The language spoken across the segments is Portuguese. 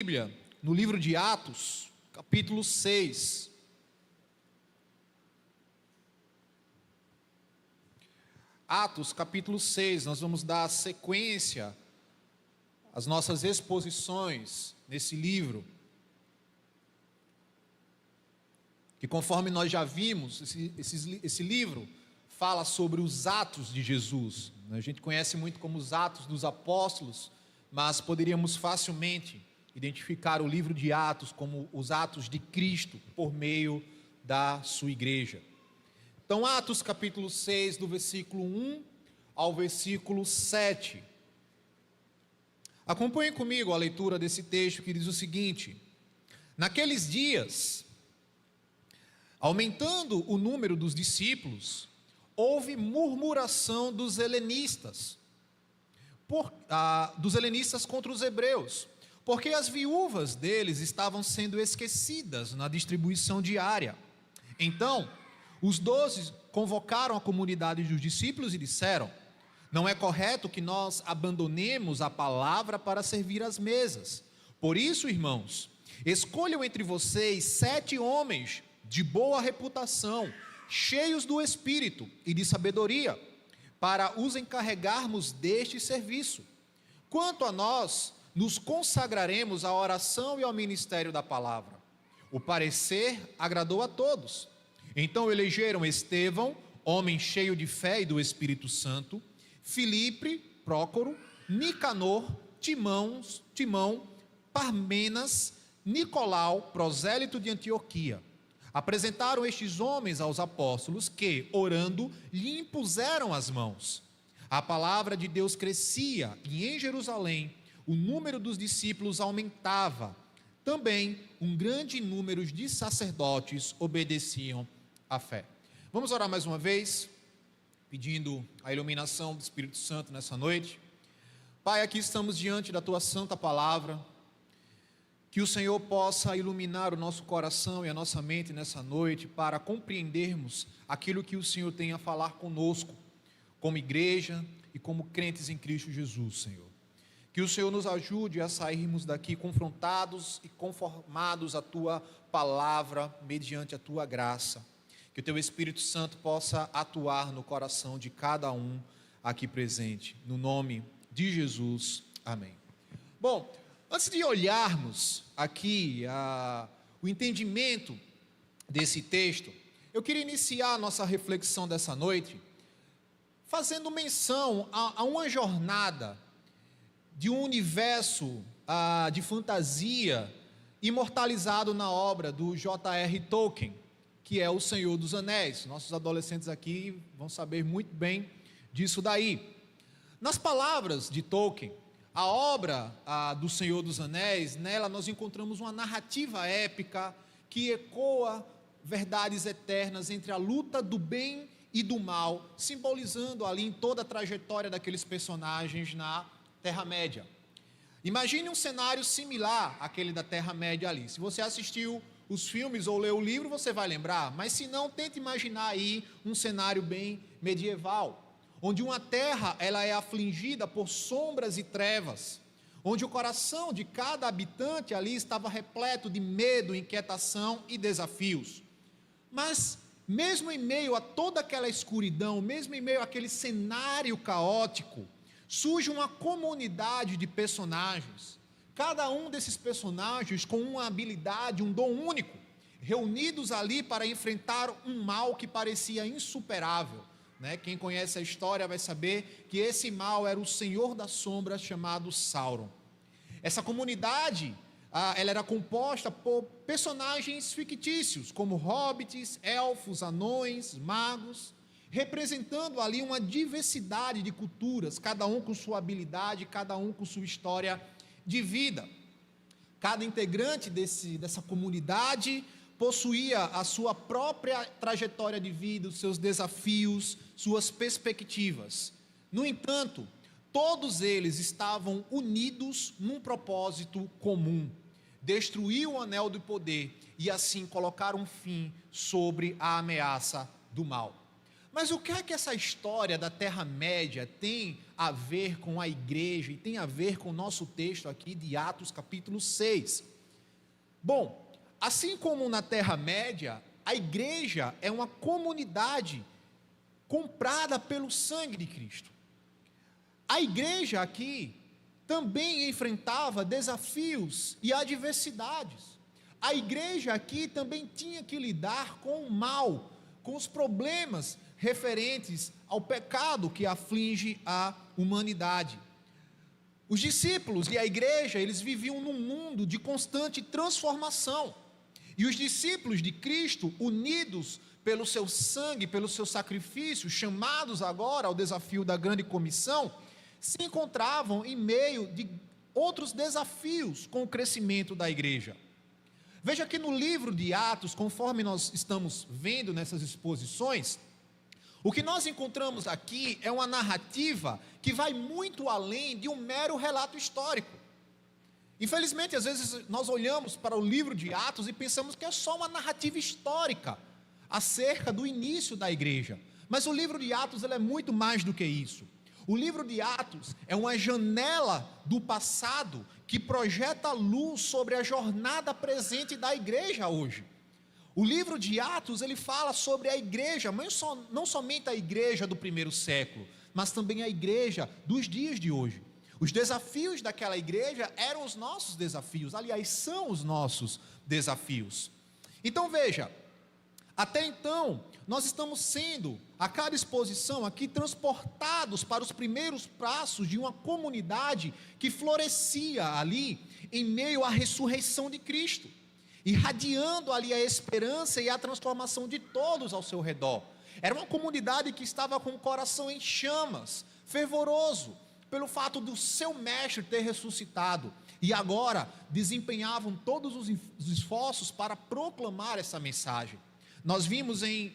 Bíblia, no livro de Atos, capítulo 6. Atos, capítulo 6, nós vamos dar sequência às nossas exposições nesse livro, que conforme nós já vimos, esse livro fala sobre os atos de Jesus. A gente conhece muito como os Atos dos Apóstolos, mas poderíamos facilmente identificar o livro de Atos como os atos de Cristo por meio da sua igreja. Então, Atos capítulo 6, do versículo 1 ao versículo 7. Acompanhe comigo a leitura desse texto que diz o seguinte: naqueles dias, aumentando o número dos discípulos, houve murmuração dos helenistas contra os hebreus, porque as viúvas deles estavam sendo esquecidas na distribuição diária. Então, os 12 convocaram a comunidade dos discípulos e disseram: não é correto que nós abandonemos a palavra para servir às mesas. Por isso, irmãos, escolham entre vocês 7 homens de boa reputação, cheios do Espírito e de sabedoria, para os encarregarmos deste serviço. Quanto a nós, nos consagraremos à oração e ao ministério da palavra. O parecer agradou a todos. Então elegeram Estevão, homem cheio de fé e do Espírito Santo, Filipe, Prócoro, Nicanor, Timão, Parmenas, Nicolau, prosélito de Antioquia. Apresentaram estes homens aos apóstolos que, orando, lhe impuseram as mãos. A palavra de Deus crescia e em Jerusalém o número dos discípulos aumentava. Também um grande número de sacerdotes obedeciam à fé. Vamos orar mais uma vez, pedindo a iluminação do Espírito Santo nessa noite. Pai, aqui estamos diante da Tua santa palavra. Que o Senhor possa iluminar o nosso coração e a nossa mente nessa noite para compreendermos aquilo que o Senhor tem a falar conosco, como igreja e como crentes em Cristo Jesus, Senhor. Que o Senhor nos ajude a sairmos daqui confrontados e conformados à Tua palavra, mediante a Tua graça. Que o Teu Espírito Santo possa atuar no coração de cada um aqui presente. No nome de Jesus, amém. Bom, antes de olharmos aqui o entendimento desse texto, eu queria iniciar a nossa reflexão dessa noite fazendo menção a uma jornada de um universo de fantasia imortalizado na obra do J.R. Tolkien, que é O Senhor dos Anéis. Nossos adolescentes aqui vão saber muito bem disso daí. Nas palavras de Tolkien, a obra do Senhor dos Anéis, nela nós encontramos uma narrativa épica que ecoa verdades eternas entre a luta do bem e do mal, simbolizando ali em toda a trajetória daqueles personagens na Terra-média. Imagine um cenário similar àquele da Terra-média ali. Se você assistiu os filmes ou leu o livro, você vai lembrar, mas se não, tente imaginar aí um cenário bem medieval, onde uma terra ela é afligida por sombras e trevas, onde o coração de cada habitante ali estava repleto de medo, inquietação e desafios. Mas, mesmo em meio a toda aquela escuridão, mesmo em meio àquele cenário caótico, surge uma comunidade de personagens, cada um desses personagens com uma habilidade, um dom único, reunidos ali para enfrentar um mal que parecia insuperável. Quem conhece a história vai saber que esse mal era o Senhor das Sombras, chamado Sauron. Essa comunidade, ela era composta por personagens fictícios, como hobbits, elfos, anões, magos, representando ali uma diversidade de culturas, cada um com sua habilidade, cada um com sua história de vida. Cada integrante dessa comunidade possuía a sua própria trajetória de vida, os seus desafios, suas perspectivas. No entanto, todos eles estavam unidos num propósito comum: destruir o anel do poder e assim colocar um fim sobre a ameaça do mal. Mas o que é que essa história da Terra-média tem a ver com a igreja e tem a ver com o nosso texto aqui de Atos capítulo 6? Bom, assim como na Terra-média, a igreja é uma comunidade comprada pelo sangue de Cristo. A igreja aqui também enfrentava desafios e adversidades. A igreja aqui também tinha que lidar com o mal, com os problemas referentes ao pecado que aflige a humanidade. Os discípulos e a igreja, eles viviam num mundo de constante transformação. E os discípulos de Cristo, unidos pelo seu sangue, pelo seu sacrifício, chamados agora ao desafio da grande comissão, se encontravam em meio de outros desafios com o crescimento da igreja. Veja que no livro de Atos, conforme nós estamos vendo nessas exposições, o que nós encontramos aqui é uma narrativa que vai muito além de um mero relato histórico. Infelizmente, às vezes nós olhamos para o livro de Atos e pensamos que é só uma narrativa histórica acerca do início da igreja. Mas o livro de Atos ele é muito mais do que isso. O livro de Atos é uma janela do passado que projeta luz sobre a jornada presente da igreja hoje. O livro de Atos, ele fala sobre a igreja, mas não somente a igreja do primeiro século, mas também a igreja dos dias de hoje. Os desafios daquela igreja eram os nossos desafios, aliás, são os nossos desafios. Então veja, até então, nós estamos sendo, a cada exposição aqui, transportados para os primeiros passos de uma comunidade que florescia ali, em meio à ressurreição de Cristo, irradiando ali a esperança e a transformação de todos ao seu redor. Era uma comunidade que estava com o coração em chamas, fervoroso, pelo fato do seu mestre ter ressuscitado, e agora desempenhavam todos os esforços para proclamar essa mensagem. Nós vimos em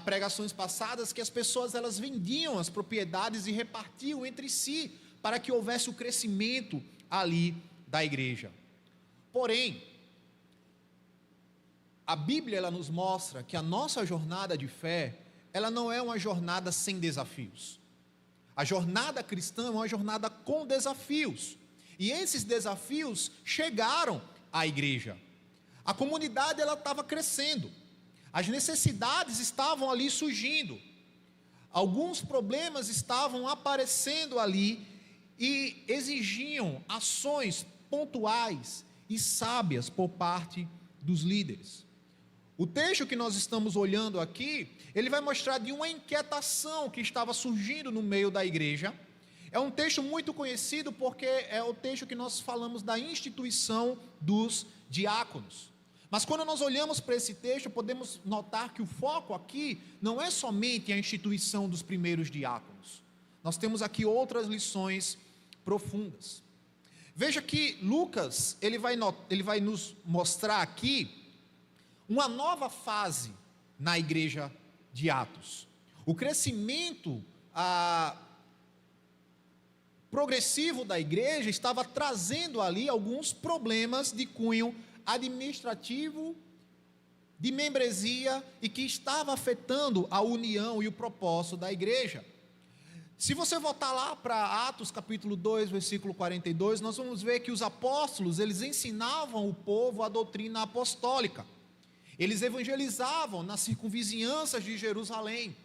pregações passadas que as pessoas elas vendiam as propriedades e repartiam entre si para que houvesse o crescimento ali da igreja. Porém, a Bíblia ela nos mostra que a nossa jornada de fé, ela não é uma jornada sem desafios. A jornada cristã é uma jornada com desafios. E esses desafios chegaram à igreja. A comunidade ela estava crescendo. As necessidades estavam ali surgindo. Alguns problemas estavam aparecendo ali e exigiam ações pontuais e sábias por parte dos líderes. O texto que nós estamos olhando aqui, ele vai mostrar de uma inquietação que estava surgindo no meio da igreja. É um texto muito conhecido porque é o texto que nós falamos da instituição dos diáconos. Mas quando nós olhamos para esse texto, podemos notar que o foco aqui não é somente a instituição dos primeiros diáconos. Nós temos aqui outras lições profundas. Veja que Lucas, ele vai nos mostrar aqui uma nova fase na igreja de Atos. O crescimento progressivo da igreja estava trazendo ali alguns problemas de cunho administrativo, de membresia, e que estava afetando a união e o propósito da igreja. Se você voltar lá para Atos capítulo 2, versículo 42, nós vamos ver que os apóstolos, eles ensinavam o povo a doutrina apostólica. Eles evangelizavam nas circunvizinhanças de Jerusalém.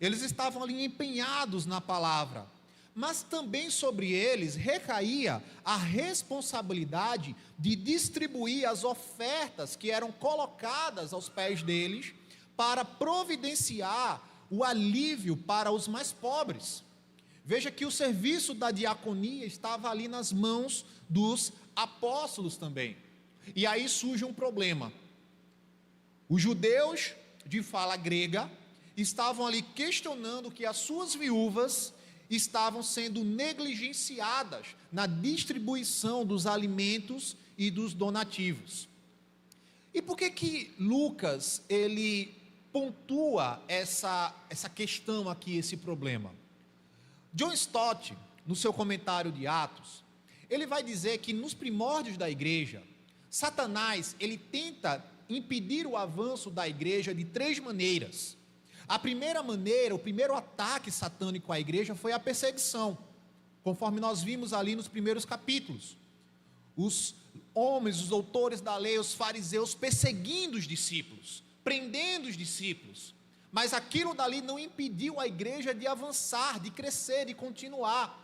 Eles estavam ali empenhados na palavra. Mas também sobre eles recaía a responsabilidade de distribuir as ofertas que eram colocadas aos pés deles para providenciar o alívio para os mais pobres. Veja que o serviço da diaconia estava ali nas mãos dos apóstolos também. E aí surge um problema. Os judeus de fala grega estavam ali questionando que as suas viúvas estavam sendo negligenciadas na distribuição dos alimentos e dos donativos. E por que Lucas ele pontua essa questão aqui, esse problema? John Stott, no seu comentário de Atos, ele vai dizer que nos primórdios da igreja, Satanás ele tenta impedir o avanço da igreja de três maneiras. A primeira maneira, o primeiro ataque satânico à igreja foi a perseguição, conforme nós vimos ali nos primeiros capítulos. Os homens, os doutores da lei, os fariseus perseguindo os discípulos, prendendo os discípulos. Mas aquilo dali não impediu a igreja de avançar, de crescer, de continuar.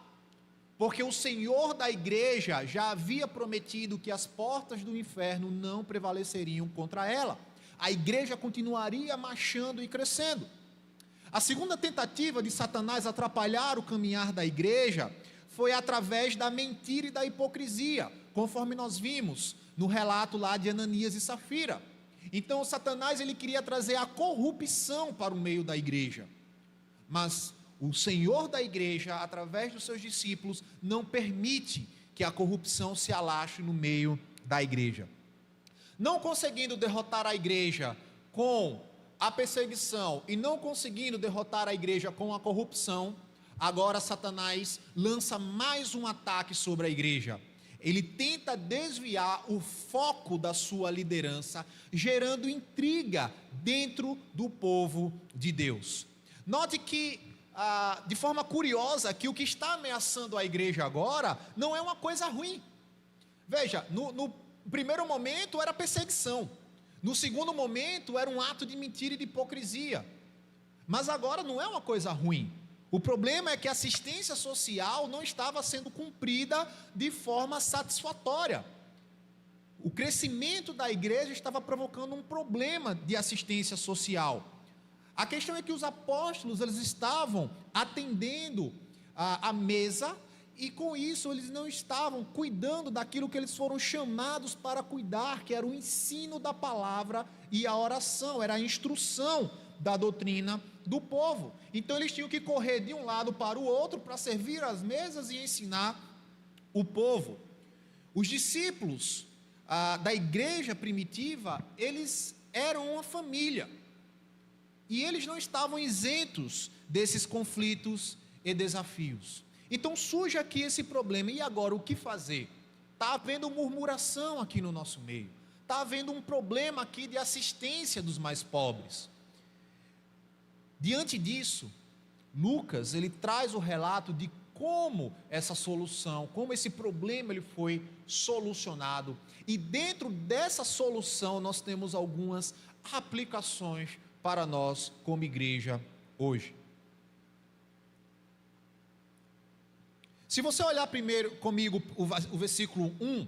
Porque o Senhor da igreja já havia prometido que as portas do inferno não prevaleceriam contra ela. A igreja continuaria marchando e crescendo. A segunda tentativa de Satanás atrapalhar o caminhar da igreja foi através da mentira e da hipocrisia, conforme nós vimos no relato lá de Ananias e Safira. Então, Satanás ele queria trazer a corrupção para o meio da igreja. Mas o Senhor da igreja, através dos seus discípulos, não permite que a corrupção se alastre no meio da igreja. Não conseguindo derrotar a igreja com a perseguição e não conseguindo derrotar a igreja com a corrupção, agora Satanás lança mais um ataque sobre a igreja. Ele tenta desviar o foco da sua liderança, gerando intriga dentro do povo de Deus. Note que, de forma curiosa, que o que está ameaçando a igreja agora não é uma coisa ruim. Veja, no primeiro momento era perseguição, no segundo momento era um ato de mentira e de hipocrisia, mas agora não é uma coisa ruim. O problema é que a assistência social não estava sendo cumprida de forma satisfatória. O crescimento da igreja estava provocando um problema de assistência social. A questão é que os apóstolos eles estavam atendendo a mesa e com isso eles não estavam cuidando daquilo que eles foram chamados para cuidar, que era o ensino da palavra e a oração, era a instrução da doutrina do povo. Então eles tinham que correr de um lado para o outro para servir as mesas e ensinar o povo. Os discípulos da igreja primitiva, eles eram uma família e eles não estavam isentos desses conflitos e desafios. Então surge aqui esse problema, e agora o que fazer? Está havendo murmuração aqui no nosso meio, está havendo um problema aqui de assistência dos mais pobres. Diante disso, Lucas, ele traz o relato de como essa solução, como esse problema ele foi solucionado. E dentro dessa solução nós temos algumas aplicações para nós como igreja hoje. Se você olhar primeiro comigo o versículo 1,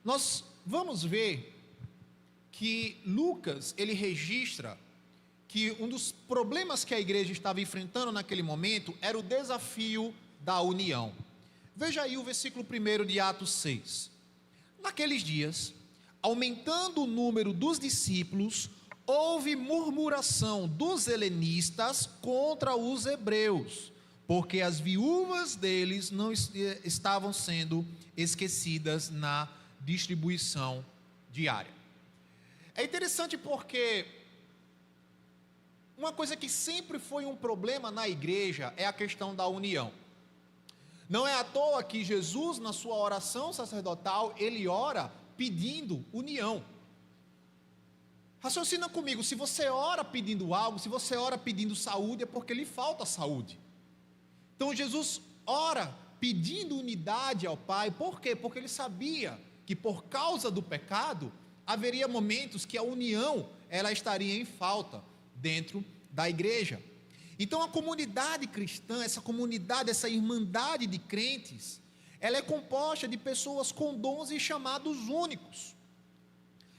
nós vamos ver que Lucas, ele registra que um dos problemas que a igreja estava enfrentando naquele momento era o desafio da união. Veja aí o versículo 1 de Atos 6. Naqueles dias, aumentando o número dos discípulos, houve murmuração dos helenistas contra os hebreus, porque as viúvas deles não estavam sendo esquecidas na distribuição diária. É interessante porque uma coisa que sempre foi um problema na igreja é a questão da união. Não é à toa que Jesus, na sua oração sacerdotal, ele ora pedindo união. Raciocina comigo, se você ora pedindo algo, se você ora pedindo saúde, é porque lhe falta saúde. Então Jesus ora pedindo unidade ao Pai, por quê? Porque ele sabia que por causa do pecado, haveria momentos que a união, ela estaria em falta dentro da igreja. Então a comunidade cristã, essa comunidade, essa irmandade de crentes, ela é composta de pessoas com dons e chamados únicos.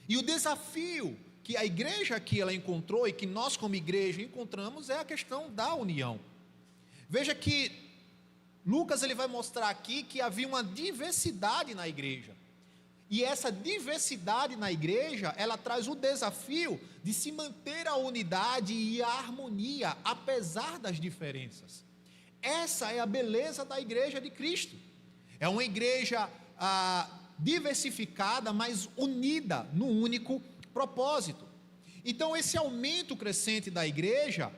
E o desafio que a igreja aqui ela encontrou e que nós como igreja encontramos é a questão da união. Veja que Lucas ele vai mostrar aqui que havia uma diversidade na igreja. E essa diversidade na igreja, ela traz o desafio de se manter a unidade e a harmonia, apesar das diferenças. Essa é a beleza da igreja de Cristo. É uma igreja diversificada, mas unida no único propósito. Então, esse aumento crescente da igreja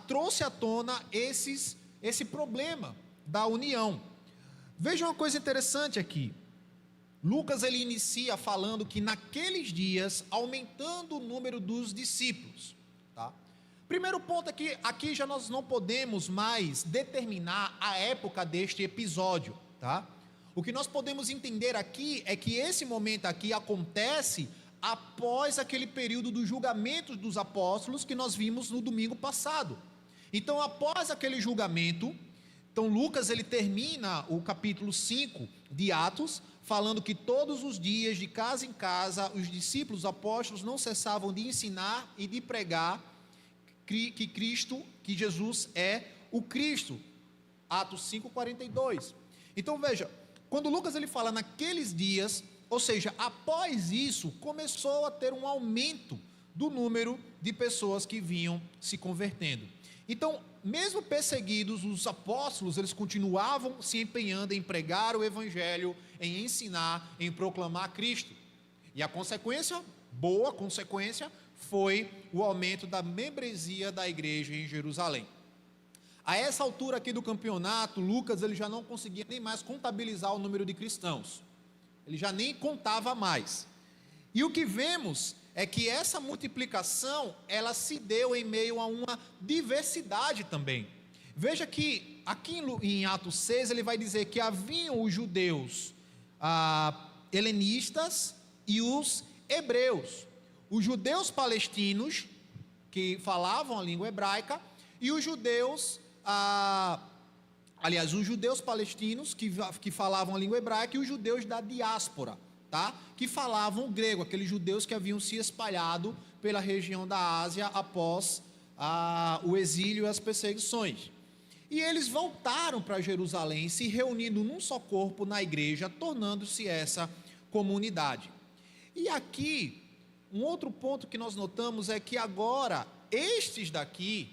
trouxe à tona esse problema da união. Veja uma coisa interessante aqui. Lucas ele inicia falando que naqueles dias, aumentando o número dos discípulos, tá? Primeiro ponto é que aqui já nós não podemos mais determinar a época deste episódio, tá? O que nós podemos entender aqui é que esse momento aqui acontece após aquele período do julgamento dos apóstolos que nós vimos no domingo passado. Então, após aquele julgamento, então Lucas ele termina o capítulo 5 de Atos, falando que todos os dias, de casa em casa, os discípulos, os apóstolos não cessavam de ensinar e de pregar que Jesus é o Cristo. Atos 5:42. Então veja, quando Lucas ele fala naqueles dias, ou seja, após isso, começou a ter um aumento do número de pessoas que vinham se convertendo. Então, mesmo perseguidos, os apóstolos, eles continuavam se empenhando em pregar o evangelho, em ensinar, em proclamar Cristo. E a consequência, boa consequência, foi o aumento da membresia da igreja em Jerusalém. A essa altura aqui do campeonato, Lucas ele já não conseguia nem mais contabilizar o número de cristãos. Ele já nem contava mais. E o que vemos é que essa multiplicação, ela se deu em meio a uma diversidade também. Veja que aqui em Atos 6, ele vai dizer que haviam os judeus helenistas e os hebreus. Os judeus palestinos, que falavam a língua hebraica, e os judeus, os judeus palestinos, que falavam a língua hebraica, e os judeus da diáspora, tá? Que falavam o grego, aqueles judeus que haviam se espalhado pela região da Ásia após o exílio e as perseguições. E eles voltaram para Jerusalém, se reunindo num só corpo na igreja, tornando-se essa comunidade. E aqui, um outro ponto que nós notamos é que agora, estes daqui,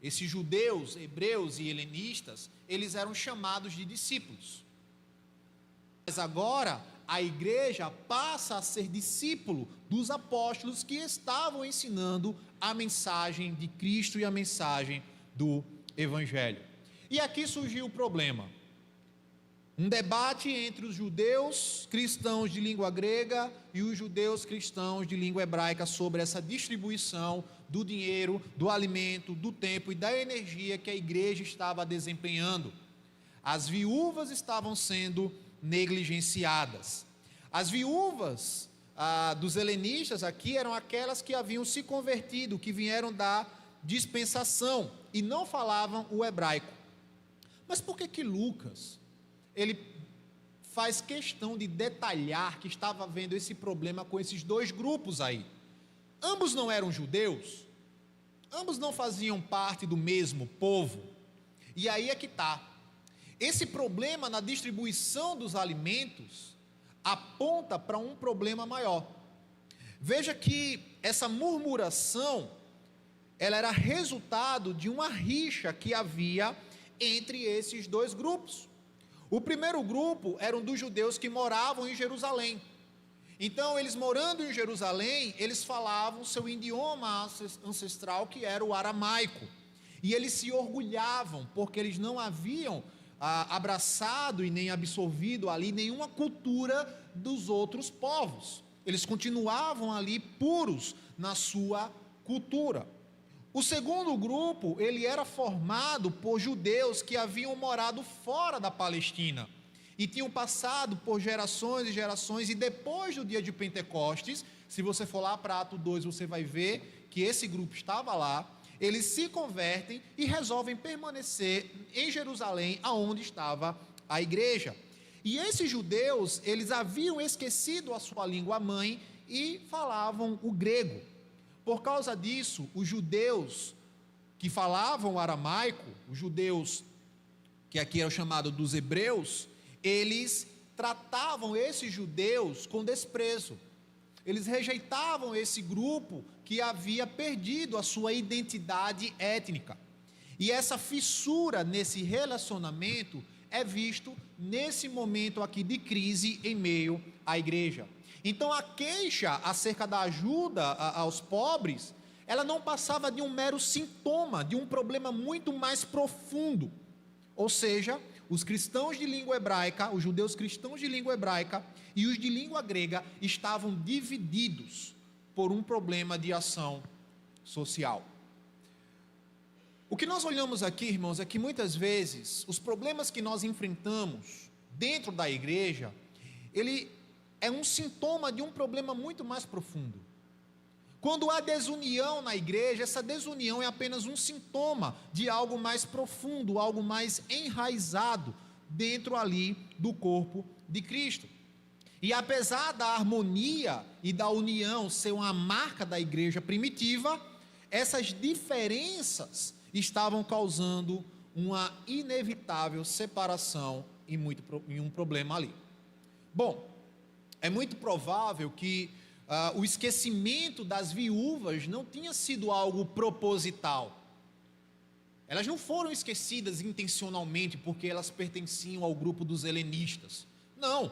esses judeus, hebreus e helenistas, eles eram chamados de discípulos. Mas agora, a igreja passa a ser discípulo dos apóstolos que estavam ensinando a mensagem de Cristo e a mensagem do Evangelho. E aqui surgiu o problema. Um debate entre os judeus cristãos de língua grega e os judeus cristãos de língua hebraica sobre essa distribuição do dinheiro, do alimento, do tempo e da energia que a igreja estava desempenhando. As viúvas estavam sendo negligenciadas. As viúvas dos helenistas aqui eram aquelas que haviam se convertido, que vieram da dispensação e não falavam o hebraico. Mas por que Lucas ele faz questão de detalhar que estava havendo esse problema com esses dois grupos aí? Ambos não eram judeus, ambos não faziam parte do mesmo povo. E aí é que está. Esse problema na distribuição dos alimentos aponta para um problema maior. Veja que essa murmuração, ela era resultado de uma rixa que havia entre esses dois grupos. O primeiro grupo eram dos judeus que moravam em Jerusalém. Então, eles morando em Jerusalém, eles falavam seu idioma ancestral, que era o aramaico. E eles se orgulhavam, porque eles não haviam abraçado e nem absorvido ali nenhuma cultura dos outros povos. Eles continuavam ali puros na sua cultura. O segundo grupo, ele era formado por judeus que haviam morado fora da Palestina e tinham passado por gerações e gerações, e depois do dia de Pentecostes, se você for lá para Atos 2, você vai ver que esse grupo estava lá. Eles se convertem e resolvem permanecer em Jerusalém, aonde estava a igreja. E esses judeus, eles haviam esquecido a sua língua mãe e falavam o grego. Por causa disso, os judeus que falavam aramaico, os judeus que aqui é o chamado dos hebreus, eles tratavam esses judeus com desprezo. Eles rejeitavam esse grupo que havia perdido a sua identidade étnica. E essa fissura nesse relacionamento é visto nesse momento aqui de crise em meio à igreja. Então a queixa acerca da ajuda aos pobres, ela não passava de um mero sintoma de um problema muito mais profundo. Ou seja, os cristãos de língua hebraica, os judeus cristãos de língua hebraica e os de língua grega estavam divididos por um problema de ação social. O que nós olhamos aqui, irmãos, é que muitas vezes os problemas que nós enfrentamos dentro da igreja, ele é um sintoma de um problema muito mais profundo. Quando há desunião na igreja, essa desunião é apenas um sintoma de algo mais profundo, algo mais enraizado dentro ali do corpo de Cristo. E apesar da harmonia e da união ser uma marca da igreja primitiva, essas diferenças estavam causando uma inevitável separação e um problema ali. Bom, é muito provável que o esquecimento das viúvas não tinha sido algo proposital. Elas não foram esquecidas intencionalmente porque elas pertenciam ao grupo dos helenistas. Não.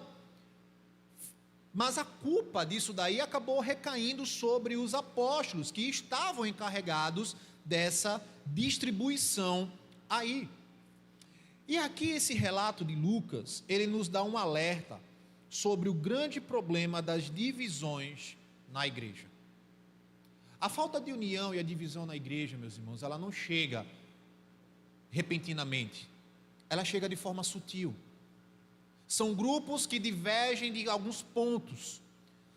Mas a culpa disso daí acabou recaindo sobre os apóstolos que estavam encarregados dessa distribuição aí. E aqui esse relato de Lucas, ele nos dá um alerta sobre o grande problema das divisões na igreja. A falta de união e a divisão na igreja, meus irmãos, ela não chega repentinamente, ela chega de forma sutil. São grupos que divergem de alguns pontos,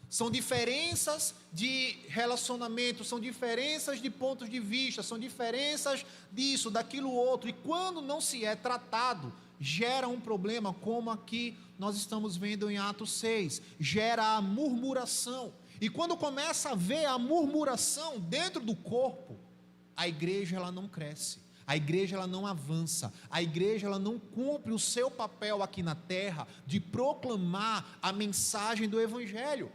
são diferenças de relacionamento, são diferenças de pontos de vista, são diferenças disso, daquilo outro, e quando não se é tratado, gera um problema, como aqui nós estamos vendo em Atos 6, gera a murmuração, e quando começa a ver a murmuração dentro do corpo, a igreja ela não cresce, a igreja ela não avança, a igreja ela não cumpre o seu papel aqui na terra, de proclamar a mensagem do evangelho.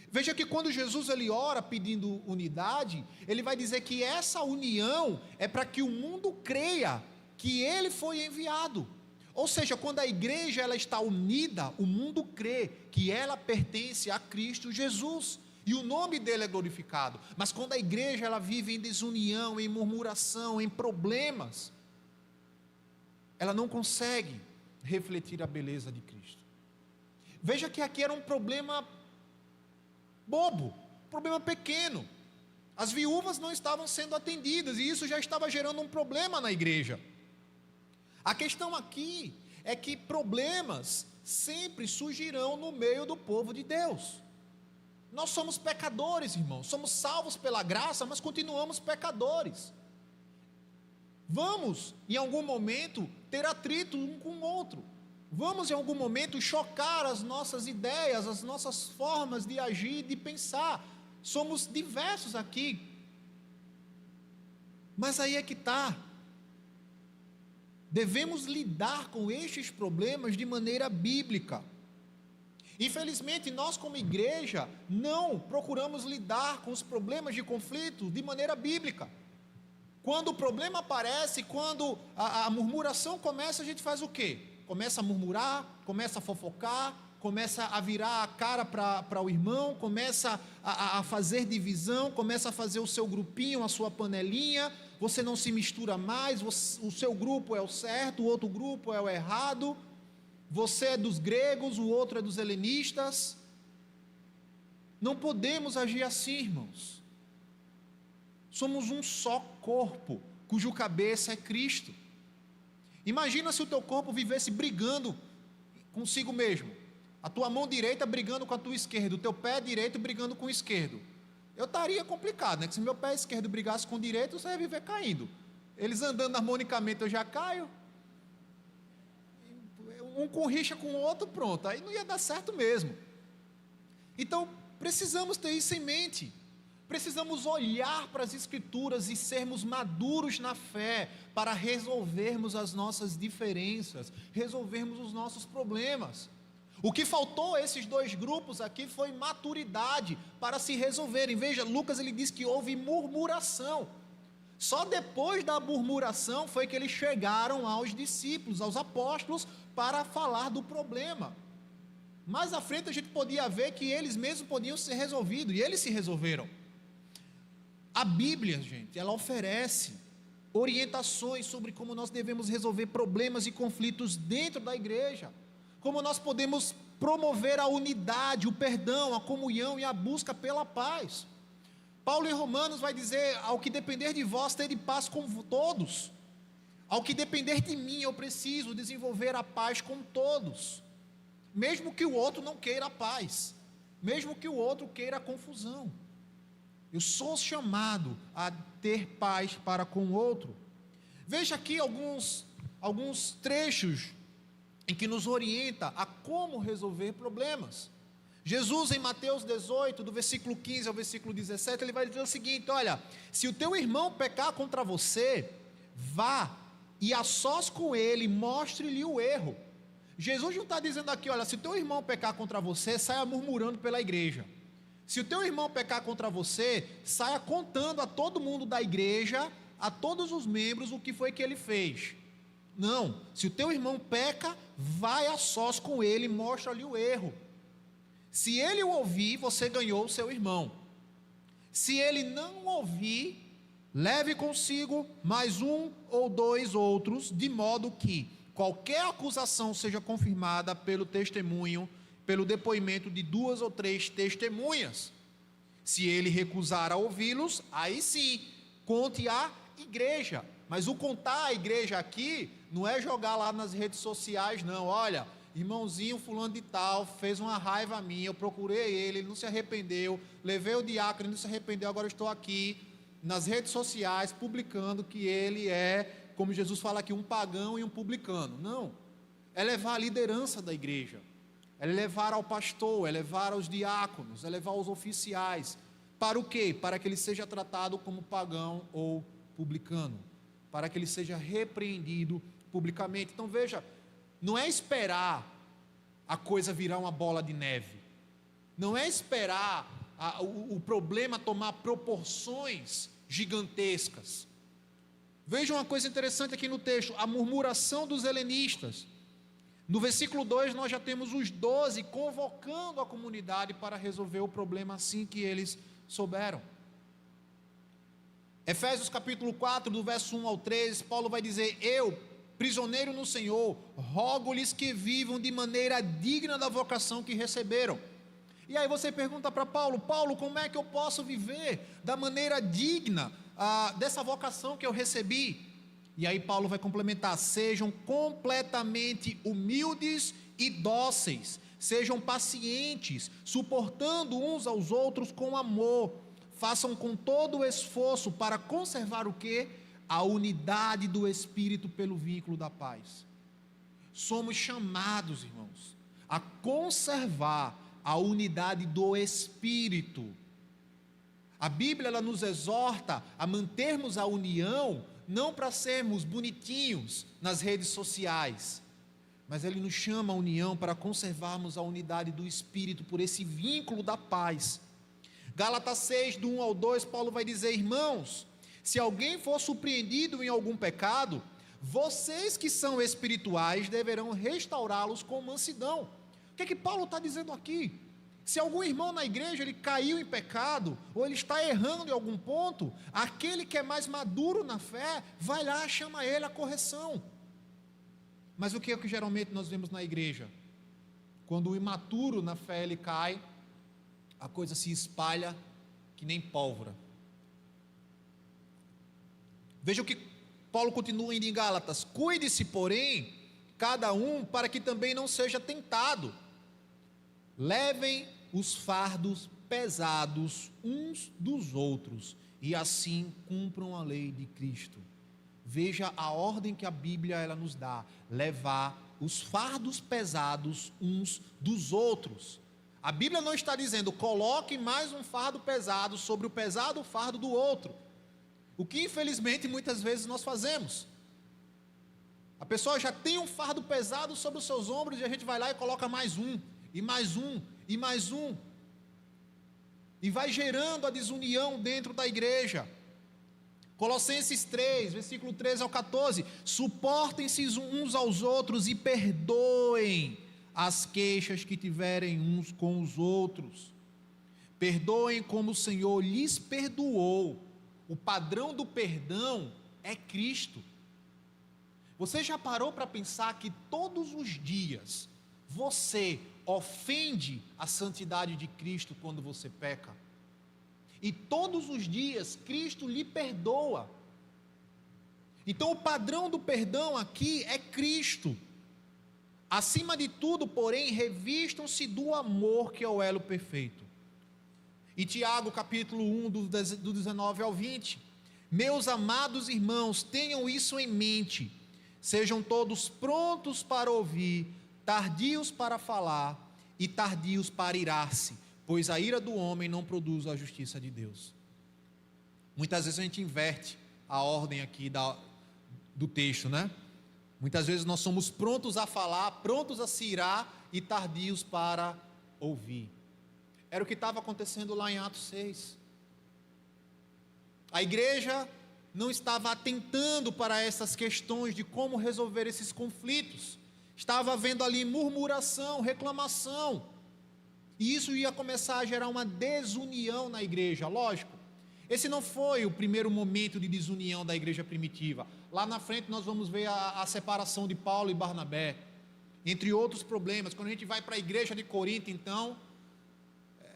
Veja que quando Jesus ele ora pedindo unidade, ele vai dizer que essa união é para que o mundo creia que ele foi enviado. Ou seja, quando a igreja ela está unida, o mundo crê que ela pertence a Cristo Jesus e o nome dele é glorificado. Mas quando a igreja ela vive em desunião, em murmuração, em problemas, ela não consegue refletir a beleza de Cristo. Veja que aqui era um problema bobo, problema pequeno. As viúvas não estavam sendo atendidas e isso já estava gerando um problema na igreja. A questão aqui é que problemas sempre surgirão no meio do povo de Deus. Nós somos pecadores, irmãos, somos salvos pela graça, mas continuamos pecadores. Vamos, em algum momento, ter atrito um com o outro. Vamos, em algum momento, chocar as nossas ideias, as nossas formas de agir, de pensar. Somos diversos aqui. Mas aí é que está. Devemos lidar com estes problemas de maneira bíblica. Infelizmente, nós como igreja, não procuramos lidar com os problemas de conflito de maneira bíblica. Quando o problema aparece, quando a murmuração começa, a gente faz o quê? Começa a murmurar, começa a fofocar, começa a virar a cara para o irmão, começa a fazer divisão, começa a fazer o seu grupinho, a sua panelinha, você não se mistura mais, o seu grupo é o certo, o outro grupo é o errado, você é dos gregos, o outro é dos helenistas. Não podemos agir assim, irmãos. Somos um só corpo, cujo cabeça é Cristo. Imagina se o teu corpo vivesse brigando consigo mesmo, a tua mão direita brigando com a tua esquerda, o teu pé direito brigando com o esquerdo. Eu estaria complicado, né? Que se meu pé esquerdo brigasse com o direito, você ia viver caindo. Eles andando harmonicamente, eu já caio. Um com rixa com o outro, pronto, aí não ia dar certo mesmo. Então, precisamos ter isso em mente. Precisamos olhar para as Escrituras e sermos maduros na fé para resolvermos as nossas diferenças, resolvermos os nossos problemas. O que faltou a esses dois grupos aqui foi maturidade para se resolverem. Veja, Lucas ele diz que houve murmuração. Só depois da murmuração foi que eles chegaram aos discípulos, aos apóstolos, para falar do problema. Mais à frente a gente podia ver que eles mesmos podiam ser resolvidos, e eles se resolveram. A Bíblia, gente, ela oferece orientações sobre como nós devemos resolver problemas e conflitos dentro da igreja, como nós podemos promover a unidade, o perdão, a comunhão e a busca pela paz. Paulo em Romanos vai dizer: ao que depender de vós, tende paz com todos. Ao que depender de mim, eu preciso desenvolver a paz com todos. Mesmo que o outro não queira a paz, mesmo que o outro queira a confusão. Eu sou chamado a ter paz para com o outro. Veja aqui alguns trechos em que nos orienta a como resolver problemas. Jesus, em Mateus 18, do versículo 15 ao versículo 17, ele vai dizer o seguinte: olha, se o teu irmão pecar contra você, vá e a sós com ele, mostre-lhe o erro. Jesus não está dizendo aqui: olha, se o teu irmão pecar contra você, saia murmurando pela igreja. Se o teu irmão pecar contra você, saia contando a todo mundo da igreja, a todos os membros, o que foi que ele fez. Não, se o teu irmão peca, vai a sós com ele e mostra-lhe o erro. Se ele o ouvir, você ganhou o seu irmão. Se ele não ouvir, leve consigo mais um ou dois outros, de modo que qualquer acusação seja confirmada pelo testemunho, pelo depoimento de 2 ou 3 testemunhas. Se ele recusar a ouvi-los, aí sim, conte à igreja. Mas o contar à igreja aqui, não é jogar lá nas redes sociais, não. Olha, irmãozinho fulano de tal, fez uma raiva minha, eu procurei ele não se arrependeu, levei o diácono, ele não se arrependeu, agora estou aqui, nas redes sociais, publicando que ele é, como Jesus fala aqui, um pagão e um publicano. Não, é levar a liderança da igreja, é levar ao pastor, é levar aos diáconos, é levar aos oficiais. Para o quê? Para que ele seja tratado como pagão ou publicano, para que ele seja repreendido publicamente. Então veja, não é esperar a coisa virar uma bola de neve, não é esperar o problema tomar proporções gigantescas. Veja uma coisa interessante aqui no texto: a murmuração dos helenistas. No versículo 2 nós já temos os 12 convocando a comunidade para resolver o problema assim que eles souberam. Efésios capítulo 4, do verso 1 ao 13, Paulo vai dizer: eu, prisioneiro no Senhor, rogo-lhes que vivam de maneira digna da vocação que receberam. E aí você pergunta para Paulo: Paulo, como é que eu posso viver da maneira digna dessa vocação que eu recebi? E aí Paulo vai complementar: sejam completamente humildes e dóceis, sejam pacientes, suportando uns aos outros com amor, façam com todo o esforço para conservar o quê? A unidade do Espírito pelo vínculo da paz. Somos chamados, irmãos, a conservar a unidade do Espírito. A Bíblia ela nos exorta a mantermos a união, não para sermos bonitinhos nas redes sociais, mas ele nos chama a união para conservarmos a unidade do Espírito por esse vínculo da paz. Gálatas 6, do 1 ao 2, Paulo vai dizer: irmãos, se alguém for surpreendido em algum pecado, vocês que são espirituais deverão restaurá-los com mansidão. O que é que Paulo está dizendo aqui? Se algum irmão na igreja ele caiu em pecado, ou ele está errando em algum ponto, aquele que é mais maduro na fé, vai lá e chama ele à correção. Mas o que é que geralmente nós vemos na igreja? Quando o imaturo na fé ele cai, a coisa se espalha que nem pólvora. Veja o que Paulo continua indo em Gálatas: cuide-se, porém, cada um, para que também não seja tentado. Levem os fardos pesados uns dos outros, e assim cumpram a lei de Cristo. Veja a ordem que a Bíblia ela nos dá: levar os fardos pesados uns dos outros. A Bíblia não está dizendo: coloque mais um fardo pesado sobre o pesado fardo do outro. O que infelizmente muitas vezes nós fazemos. A pessoa já tem um fardo pesado sobre os seus ombros, e a gente vai lá e coloca mais um, e mais um, e mais um, e vai gerando a desunião dentro da igreja. Colossenses 3, versículo 13 ao 14: suportem-se uns aos outros e perdoem as queixas que tiverem uns com os outros. Perdoem como o Senhor lhes perdoou. O padrão do perdão é Cristo. Você já parou para pensar que todos os dias você ofende a santidade de Cristo quando você peca? e todos os dias Cristo lhe perdoa. Então o padrão do perdão aqui é Cristo. Acima de tudo, porém, revistam-se do amor, que é o elo perfeito. E Tiago, capítulo 1, do 19 ao 20. Meus amados irmãos, tenham isso em mente. Sejam todos prontos para ouvir, tardios para falar e tardios para irar-se, pois a ira do homem não produz a justiça de Deus. Muitas vezes a gente inverte a ordem aqui do texto, né? Muitas vezes nós somos prontos a falar, prontos a se irar e tardios para ouvir. Era o que estava acontecendo lá em Atos 6. A igreja não estava atentando para essas questões de como resolver esses conflitos. Estava havendo ali murmuração, reclamação. E isso ia começar a gerar uma desunião na igreja, lógico. Esse não foi o primeiro momento de desunião da igreja primitiva. Lá na frente nós vamos ver a separação de Paulo e Barnabé, entre outros problemas. Quando a gente vai para a igreja de Corinto, então,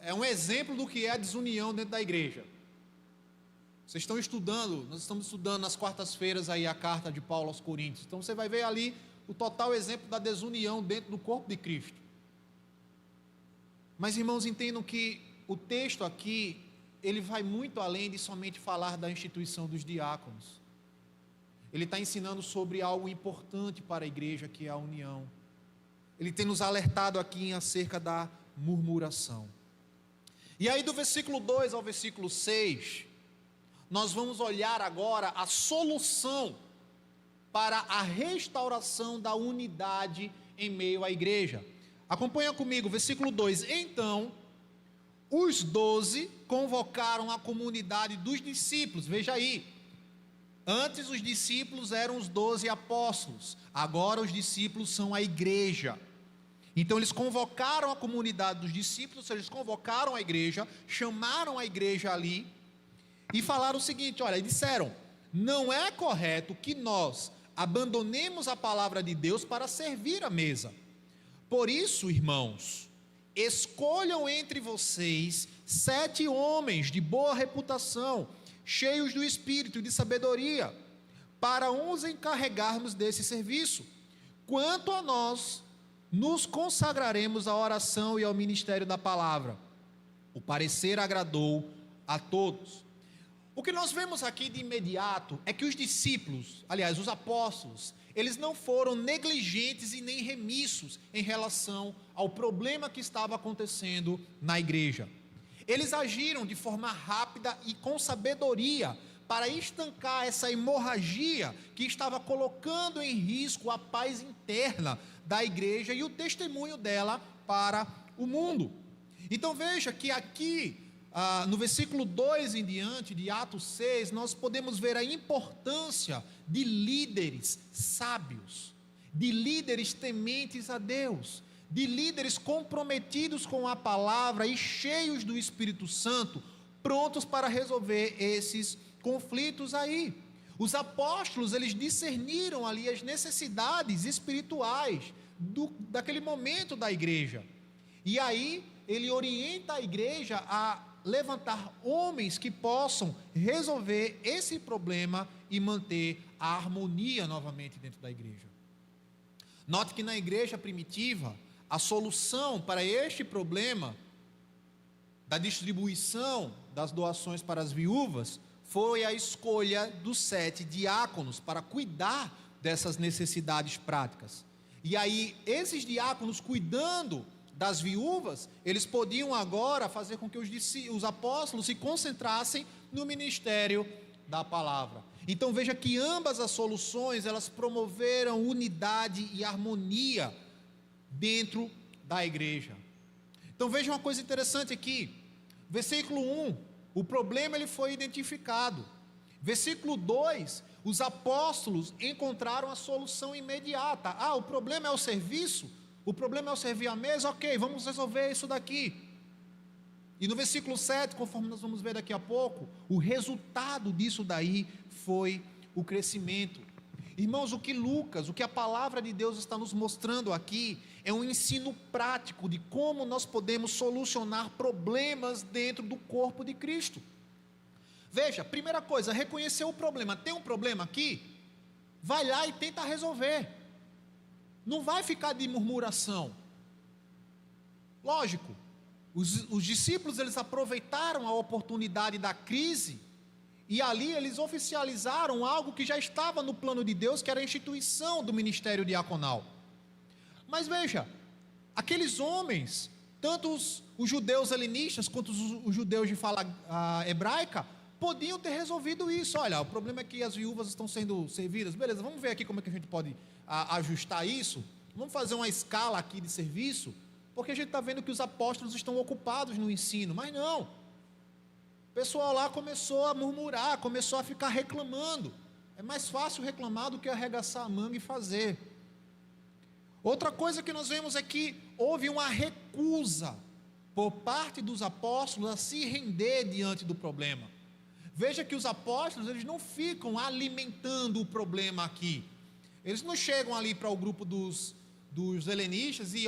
é um exemplo do que é a desunião dentro da igreja. Vocês estão estudando, nós estamos estudando nas quartas-feiras aí a carta de Paulo aos Coríntios. Então você vai ver ali o total exemplo da desunião dentro do corpo de Cristo. Mas irmãos, entendam que o texto aqui, ele vai muito além de somente falar da instituição dos diáconos. Ele está ensinando sobre algo importante para a igreja, que é a união. Ele tem nos alertado aqui acerca da murmuração. E aí do versículo 2 ao versículo 6, nós vamos olhar agora a solução para a restauração da unidade em meio à igreja. Acompanha comigo, versículo 2. Então, os 12 convocaram a comunidade dos discípulos. Veja aí, antes os discípulos eram os 12 apóstolos, agora os discípulos são a igreja. Então eles convocaram a comunidade dos discípulos, ou seja, eles convocaram a igreja, chamaram a igreja ali e falaram o seguinte, olha, disseram, não é correto que nós abandonemos a palavra de Deus para servir à mesa. Por isso, irmãos, escolham entre vocês 7 homens de boa reputação, cheios do Espírito e de sabedoria, para uns encarregarmos desse serviço. Quanto a nós, nos consagraremos à oração e ao ministério da palavra. O parecer agradou a todos. O que nós vemos aqui de imediato é que os discípulos, aliás, os apóstolos, eles não foram negligentes e nem remissos em relação ao problema que estava acontecendo na igreja. Eles agiram de forma rápida e com sabedoria para estancar essa hemorragia que estava colocando em risco a paz interna da igreja e o testemunho dela para o mundo. Então veja que aqui, no versículo 2 em diante de Atos 6, nós podemos ver a importância de líderes sábios, de líderes tementes a Deus, de líderes comprometidos com a palavra e cheios do Espírito Santo, prontos para resolver esses conflitos aí. Os apóstolos, eles discerniram ali as necessidades espirituais daquele momento da igreja. E aí, ele orienta a igreja a levantar homens que possam resolver esse problema e manter a harmonia novamente dentro da igreja. Note que na igreja primitiva, a solução para este problema da distribuição das doações para as viúvas foi a escolha dos 7 diáconos para cuidar dessas necessidades práticas. E aí, esses diáconos cuidando das viúvas, eles podiam agora fazer com que os apóstolos se concentrassem no ministério da palavra. Então veja que ambas as soluções, elas promoveram unidade e harmonia dentro da igreja. Então veja uma coisa interessante aqui, versículo 1, o problema ele foi identificado. Versículo 2, os apóstolos encontraram a solução imediata. O problema é o serviço? O problema é o servir à mesa? Ok, vamos resolver isso daqui. E no versículo 7, conforme nós vamos ver daqui a pouco, o resultado disso daí foi o crescimento. Irmãos, o que a palavra de Deus está nos mostrando aqui é um ensino prático de como nós podemos solucionar problemas dentro do corpo de Cristo. Veja, primeira coisa, reconhecer o problema. Tem um problema aqui? Vai lá e tenta resolver. Não vai ficar de murmuração. Lógico, os discípulos, eles aproveitaram a oportunidade da crise e ali eles oficializaram algo que já estava no plano de Deus, que era a instituição do ministério diaconal. Mas veja, aqueles homens, tanto os judeus helenistas quanto os judeus de fala hebraica, podiam ter resolvido isso. Olha, o problema é que as viúvas estão sendo servidas. Beleza, vamos ver aqui como é que a gente pode ajustar isso. Vamos fazer uma escala aqui de serviço, porque a gente está vendo que os apóstolos estão ocupados no ensino. Mas não. O pessoal lá começou a murmurar, começou a ficar reclamando. É mais fácil reclamar do que arregaçar a manga e fazer. Outra coisa que nós vemos é que houve uma recusa por parte dos apóstolos a se render diante do problema. Veja que os apóstolos, eles não ficam alimentando o problema aqui. Eles não chegam ali para o grupo dos helenistas e,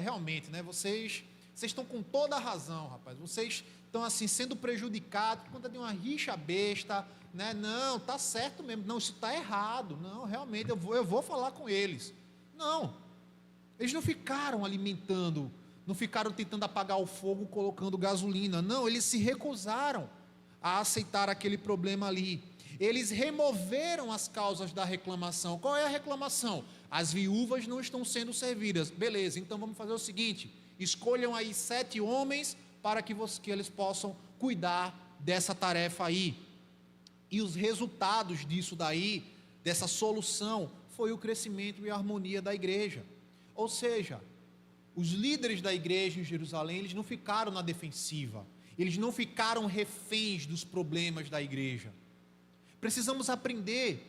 realmente, né, vocês estão com toda a razão, rapaz. Vocês estão assim sendo prejudicados por conta de uma rixa besta, né? Não, tá certo mesmo. Não, isso está errado. Não, realmente, eu vou falar com eles. Não. Eles não ficaram alimentando, não ficaram tentando apagar o fogo colocando gasolina. Não, eles se recusaram a aceitar aquele problema ali. Eles removeram as causas da reclamação. Qual é a reclamação? As viúvas não estão sendo servidas. Beleza, então vamos fazer o seguinte: escolham aí 7 homens para que eles possam cuidar dessa tarefa aí. E os resultados disso daí, dessa solução, foi o crescimento e a harmonia da igreja. Ou seja, os líderes da igreja em Jerusalém, eles não ficaram na defensiva. Eles não ficaram reféns dos problemas da igreja. Precisamos aprender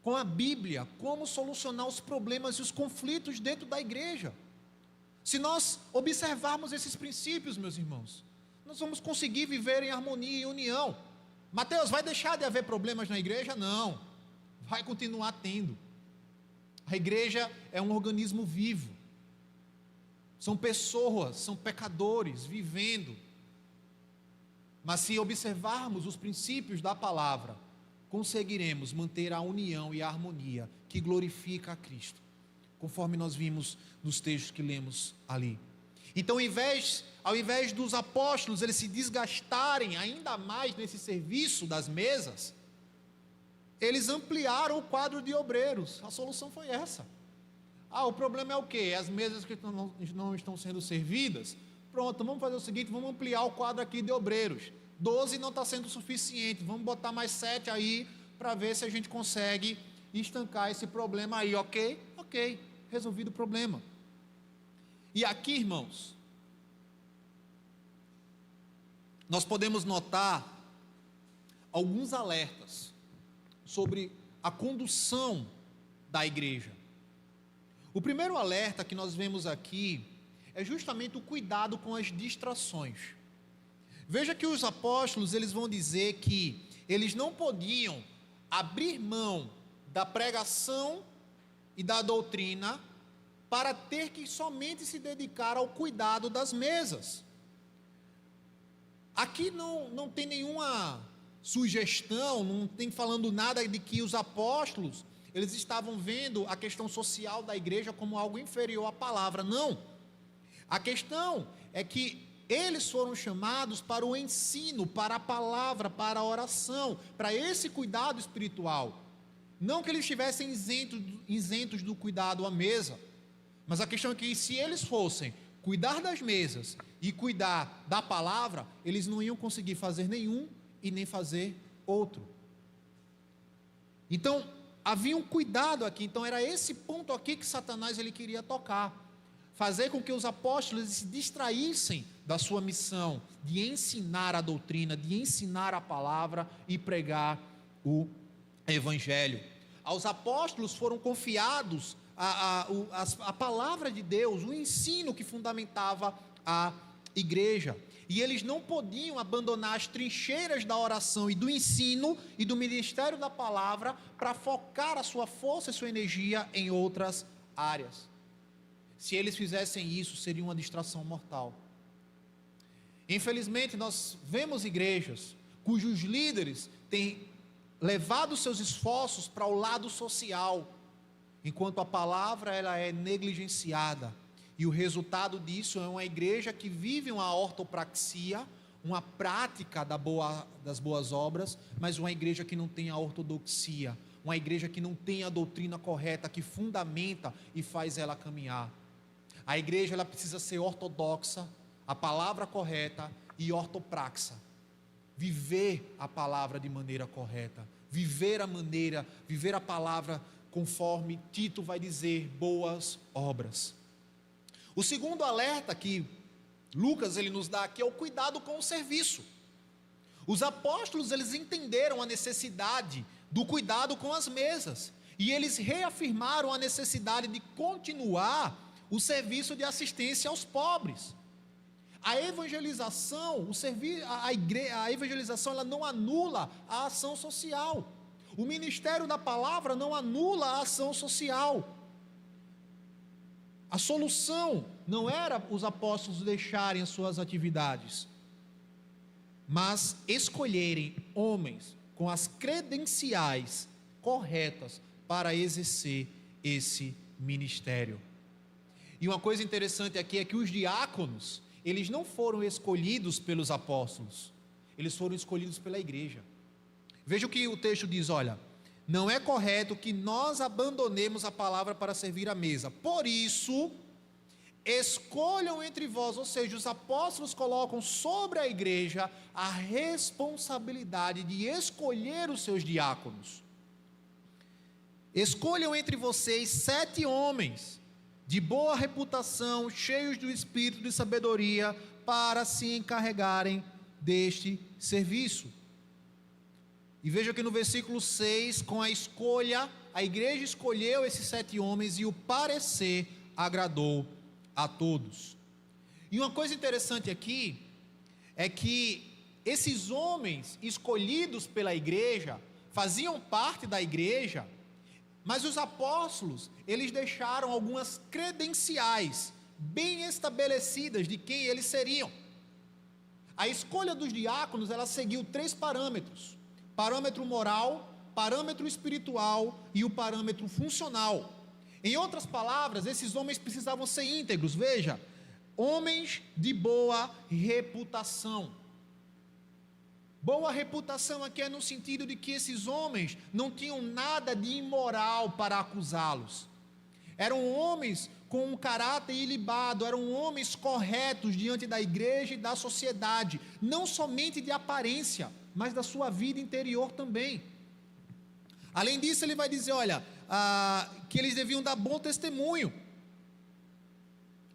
com a Bíblia como solucionar os problemas e os conflitos dentro da igreja. Se nós observarmos esses princípios, meus irmãos, nós vamos conseguir viver em harmonia e união. Mateus, vai deixar de haver problemas na igreja? Não, vai continuar tendo. A igreja é um organismo vivo. São pessoas, são pecadores vivendo. Mas se observarmos os princípios da palavra, conseguiremos manter a união e a harmonia que glorifica a Cristo, conforme nós vimos nos textos que lemos ali. Então, ao invés dos apóstolos eles se desgastarem ainda mais nesse serviço das mesas, eles ampliaram o quadro de obreiros. A solução foi essa. O problema é o quê? As mesas que não estão sendo servidas. Pronto, vamos fazer o seguinte, vamos ampliar o quadro aqui de obreiros. 12 não está sendo suficiente, vamos botar mais 7 aí, para ver se a gente consegue estancar esse problema aí, ok? Ok, resolvido o problema. E aqui, irmãos, nós podemos notar alguns alertas sobre a condução da igreja. O primeiro alerta que nós vemos aqui é justamente o cuidado com as distrações. Veja que os apóstolos, eles vão dizer que eles não podiam abrir mão da pregação e da doutrina para ter que somente se dedicar ao cuidado das mesas. Aqui não tem nenhuma sugestão, não tem falando nada de que os apóstolos, eles estavam vendo a questão social da igreja como algo inferior à palavra. Não. A questão é que eles foram chamados para o ensino, para a palavra, para a oração, para esse cuidado espiritual. Não que eles estivessem isentos do cuidado à mesa, mas a questão é que se eles fossem cuidar das mesas e cuidar da palavra, eles não iam conseguir fazer nenhum e nem fazer outro. Então, havia um cuidado aqui. Então, era esse ponto aqui que Satanás ele queria tocar. Fazer com que os apóstolos se distraíssem da sua missão de ensinar a doutrina, de ensinar a palavra e pregar o evangelho. Aos apóstolos foram confiados a palavra de Deus, o ensino que fundamentava a igreja. E eles não podiam abandonar as trincheiras da oração e do ensino e do ministério da palavra para focar a sua força e sua energia em outras áreas. Se eles fizessem isso, seria uma distração mortal. Infelizmente, nós vemos igrejas cujos líderes têm levado seus esforços para o lado social, enquanto a palavra ela é negligenciada. E o resultado disso é uma igreja que vive uma ortopraxia, uma prática das boas obras, mas uma igreja que não tem a ortodoxia, uma igreja que não tem a doutrina correta, que fundamenta e faz ela caminhar. A igreja ela precisa ser ortodoxa, a palavra correta, e ortopraxa. Viver a palavra de maneira correta, viver a palavra conforme Tito vai dizer, boas obras. O segundo alerta que Lucas ele nos dá aqui é o cuidado com o serviço. Os apóstolos eles entenderam a necessidade do cuidado com as mesas, e eles reafirmaram a necessidade de continuar o serviço de assistência aos pobres. A evangelização, a evangelização ela não anula a ação social. O ministério da palavra não anula a ação social. A solução não era os apóstolos deixarem as suas atividades, mas escolherem homens com as credenciais corretas para exercer esse ministério. E uma coisa interessante aqui é que os diáconos, eles não foram escolhidos pelos apóstolos, eles foram escolhidos pela igreja. Veja o que o texto diz, olha: não é correto que nós abandonemos a palavra para servir à mesa, por isso, escolham entre vós, ou seja, os apóstolos colocam sobre a igreja a responsabilidade de escolher os seus diáconos. Escolham entre vocês 7 homens, de boa reputação, cheios do espírito de sabedoria, para se encarregarem deste serviço. E veja que no versículo 6, com a escolha, a igreja escolheu esses 7 homens e o parecer agradou a todos. E uma coisa interessante aqui é que esses homens escolhidos pela igreja faziam parte da igreja, mas os apóstolos, eles deixaram algumas credenciais bem estabelecidas de quem eles seriam. A escolha dos diáconos, ela seguiu 3 parâmetros: parâmetro moral, parâmetro espiritual e o parâmetro funcional. Em outras palavras, esses homens precisavam ser íntegros. Veja, homens de boa reputação. Boa reputação aqui é no sentido de que esses homens não tinham nada de imoral para acusá-los. Eram homens com um caráter ilibado, eram homens corretos diante da igreja e da sociedade, não somente de aparência, mas da sua vida interior também. Além disso, ele vai dizer, olha, que eles deviam dar bom testemunho.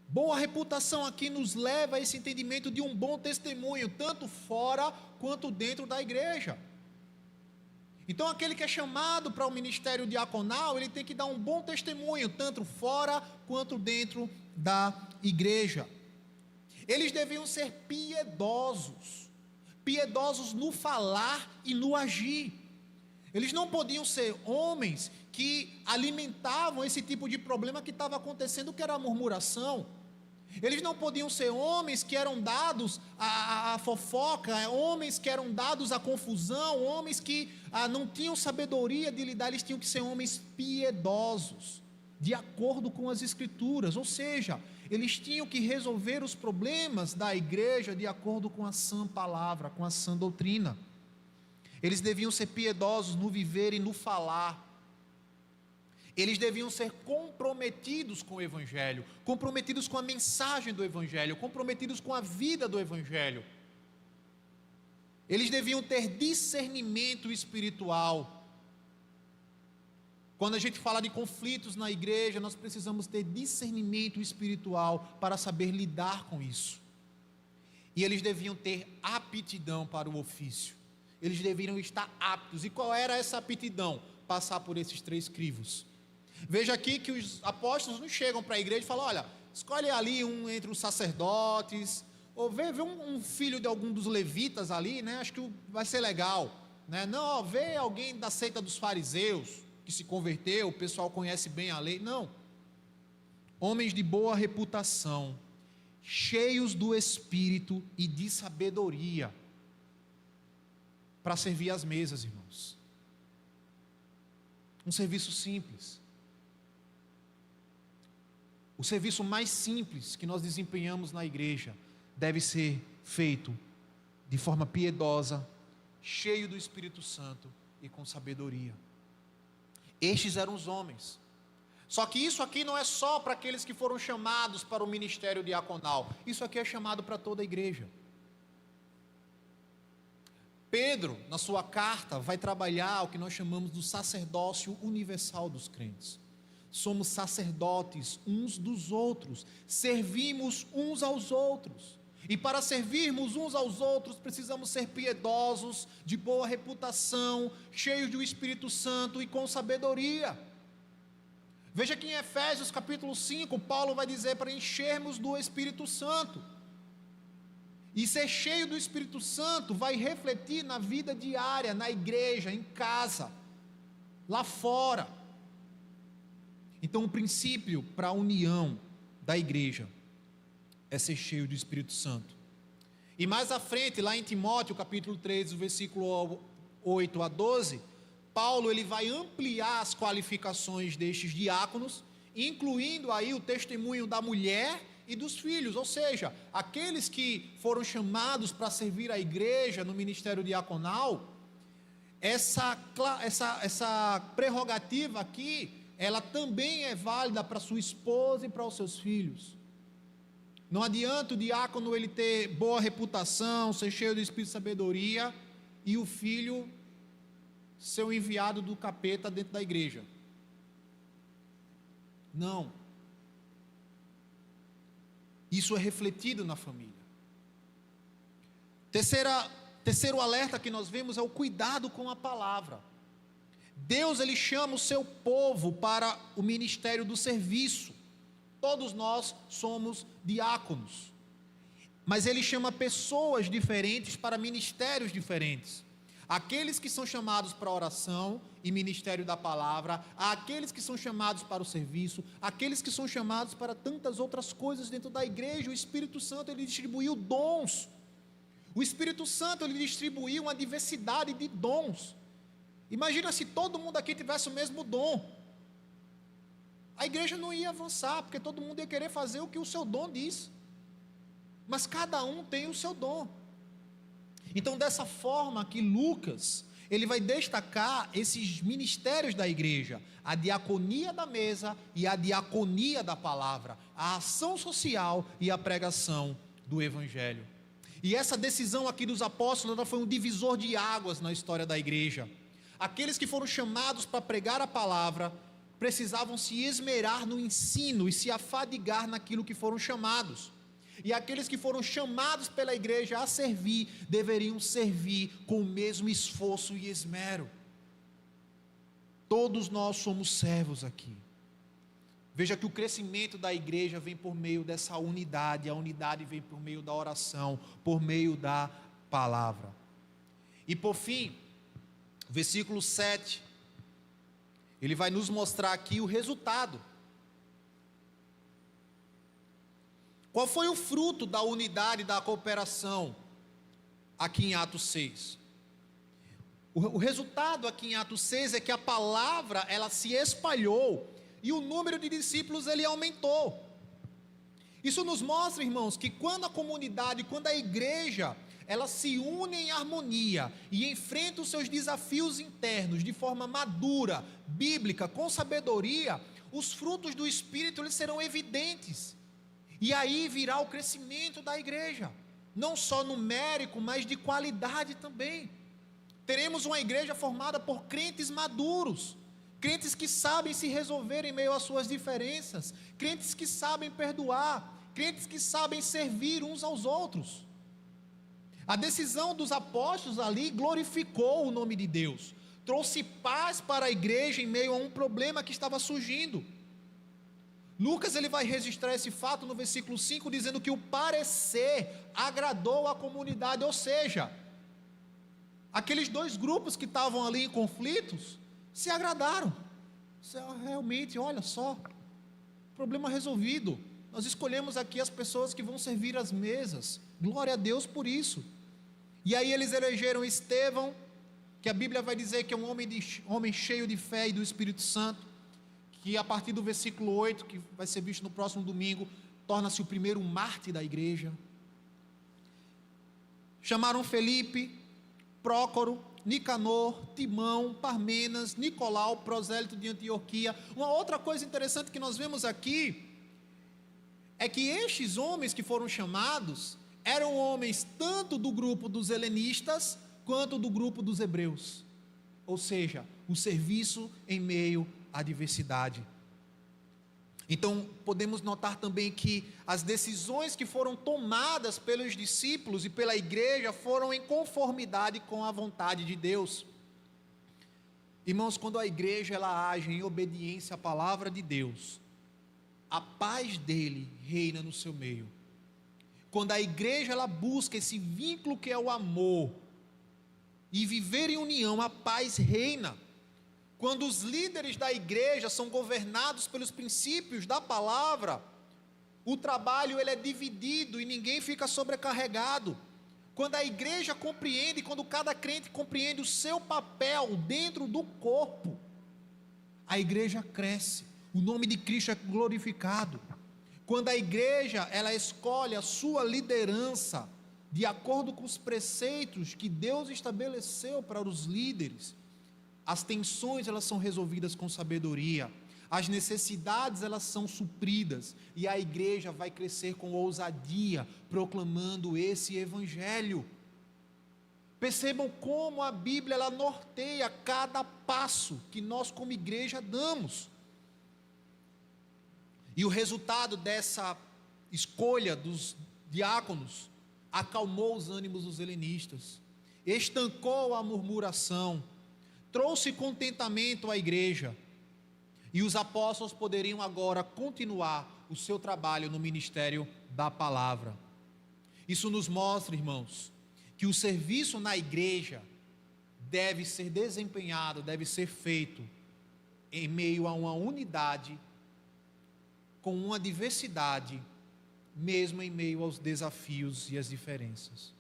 Boa reputação aqui nos leva a esse entendimento de um bom testemunho, tanto fora quanto dentro da igreja. Então, aquele que é chamado para o ministério diaconal, ele tem que dar um bom testemunho, tanto fora quanto dentro da igreja. Eles deviam ser piedosos no falar e no agir. Eles não podiam ser homens que alimentavam esse tipo de problema que estava acontecendo, que era a murmuração. Eles não podiam ser homens que eram dados à fofoca, homens que eram dados à confusão, homens que não tinham sabedoria de lidar. Eles tinham que ser homens piedosos, de acordo com as escrituras, ou seja, eles tinham que resolver os problemas da igreja de acordo com a sã palavra, com a sã doutrina. Eles deviam ser piedosos no viver e no falar. Eles deviam ser comprometidos com o Evangelho, comprometidos com a mensagem do Evangelho, comprometidos com a vida do Evangelho. Eles deviam ter discernimento espiritual. Quando a gente fala de conflitos na igreja, nós precisamos ter discernimento espiritual para saber lidar com isso. E eles deviam ter aptidão para o ofício. Eles deveriam estar aptos. E qual era essa aptidão? Passar por esses 3 crivos. Veja aqui que os apóstolos não chegam para a igreja e falam, olha, escolhe ali um entre os sacerdotes, ou vê um filho de algum dos levitas ali, né? Acho que vai ser legal, né? Não, vê alguém da seita dos fariseus, que se converteu, o pessoal conhece bem a lei. Não. Homens de boa reputação, cheios do Espírito e de sabedoria. para servir as mesas, irmãos. Um serviço simples. O serviço mais simples que nós desempenhamos na igreja deve ser feito de forma piedosa, cheio do Espírito Santo e com sabedoria. Estes eram os homens. Só que isso aqui não é só para aqueles que foram chamados para o ministério diaconal. Isso aqui é chamado para toda a igreja. Pedro, na sua carta, vai trabalhar o que nós chamamos do sacerdócio universal dos crentes. Somos sacerdotes uns dos outros, servimos uns aos outros. E para servirmos uns aos outros, precisamos ser piedosos, de boa reputação, cheios do Espírito Santo e com sabedoria. Veja que em Efésios capítulo 5, Paulo vai dizer para enchermos do Espírito Santo. E ser cheio do Espírito Santo vai refletir na vida diária, na igreja, em casa, lá fora. Então o princípio para a união da igreja é ser cheio do Espírito Santo. E mais à frente, lá em Timóteo capítulo 3, versículo 8 a 12, Paulo ele vai ampliar as qualificações destes diáconos, incluindo aí o testemunho da mulher e dos filhos, ou seja, aqueles que foram chamados para servir a igreja no ministério diaconal, essa prerrogativa aqui, ela também é válida para sua esposa e para os seus filhos. Não adianta o diácono ele ter boa reputação, ser cheio do Espírito de sabedoria, e o filho ser o enviado do capeta dentro da igreja. Não. Isso é refletido na família. Terceiro alerta que nós vemos é o cuidado com a palavra. Deus ele chama o seu povo para o ministério do serviço. Todos nós somos diáconos, mas ele chama pessoas diferentes para ministérios diferentes. Aqueles que são chamados para a oração e ministério da palavra, aqueles que são chamados para o serviço, aqueles que são chamados para tantas outras coisas dentro da igreja. O Espírito Santo ele distribuiu dons. O Espírito Santo ele distribuiu uma diversidade de dons. Imagina se todo mundo aqui tivesse o mesmo dom. A igreja não ia avançar, porque todo mundo ia querer fazer o que o seu dom diz. Mas cada um tem o seu dom. Então, dessa forma que Lucas, ele vai destacar esses ministérios da igreja, a diaconia da mesa e a diaconia da palavra, a ação social e a pregação do evangelho. E essa decisão aqui dos apóstolos, ela foi um divisor de águas na história da igreja. Aqueles que foram chamados para pregar a palavra, precisavam se esmerar no ensino e se afadigar naquilo que foram chamados. E aqueles que foram chamados pela igreja a servir, deveriam servir com o mesmo esforço e esmero. Todos nós somos servos aqui. Veja que o crescimento da igreja vem por meio dessa unidade, a unidade vem por meio da oração, por meio da palavra. E por fim, versículo 7, ele vai nos mostrar aqui o resultado. Qual foi o fruto da unidade e da cooperação aqui em Atos 6? O resultado aqui em Atos 6 é que a palavra ela se espalhou e o número de discípulos ele aumentou. Isso nos mostra, irmãos, que quando a comunidade, quando a igreja, ela se une em harmonia e enfrenta os seus desafios internos de forma madura, bíblica, com sabedoria, os frutos do Espírito eles serão evidentes. E aí virá o crescimento da igreja, não só numérico, mas de qualidade também. Teremos uma igreja formada por crentes maduros, crentes que sabem se resolver em meio às suas diferenças, crentes que sabem perdoar, crentes que sabem servir uns aos outros. A decisão dos apóstolos ali glorificou o nome de Deus, trouxe paz para a igreja em meio a um problema que estava surgindo. Lucas ele vai registrar esse fato no versículo 5, dizendo que o parecer agradou a comunidade, ou seja, aqueles dois grupos que estavam ali em conflitos, se agradaram. Realmente, olha só, problema resolvido. Nós escolhemos aqui as pessoas que vão servir as mesas, glória a Deus por isso. E aí eles elegeram Estevão que a Bíblia vai dizer que é um homem cheio de fé e do Espírito Santo, que a partir do versículo 8, que vai ser visto no próximo domingo, torna-se o primeiro mártir da igreja. Chamaram Felipe, Prócoro, Nicanor, Timão, Parmenas, Nicolau, prosélito de Antioquia. Uma outra coisa interessante que nós vemos aqui é que estes homens que foram chamados eram homens tanto do grupo dos helenistas quanto do grupo dos hebreus. Ou seja, o serviço em meio à diversidade. Então, podemos notar também que as decisões que foram tomadas pelos discípulos e pela igreja foram em conformidade com a vontade de Deus. Irmãos, quando a igreja ela age em obediência à palavra de Deus, a paz dele reina no seu meio. Quando a igreja ela busca esse vínculo que é o amor e viver em união, a paz reina. Quando os líderes da igreja são governados pelos princípios da palavra, o trabalho ele é dividido e ninguém fica sobrecarregado. Quando a igreja compreende, quando cada crente compreende o seu papel dentro do corpo, a igreja cresce, o nome de Cristo é glorificado. Quando a igreja ela escolhe a sua liderança de acordo com os preceitos que Deus estabeleceu para os líderes, as tensões elas são resolvidas com sabedoria, as necessidades elas são supridas e a igreja vai crescer com ousadia, proclamando esse evangelho. Percebam como a Bíblia ela norteia cada passo que nós como igreja damos. E o resultado dessa escolha dos diáconos acalmou os ânimos dos helenistas, estancou a murmuração, trouxe contentamento à igreja, e os apóstolos poderiam agora continuar o seu trabalho no ministério da palavra. Isso nos mostra, irmãos, que o serviço na igreja deve ser desempenhado, deve ser feito em meio a uma unidade, com uma diversidade, mesmo em meio aos desafios e às diferenças.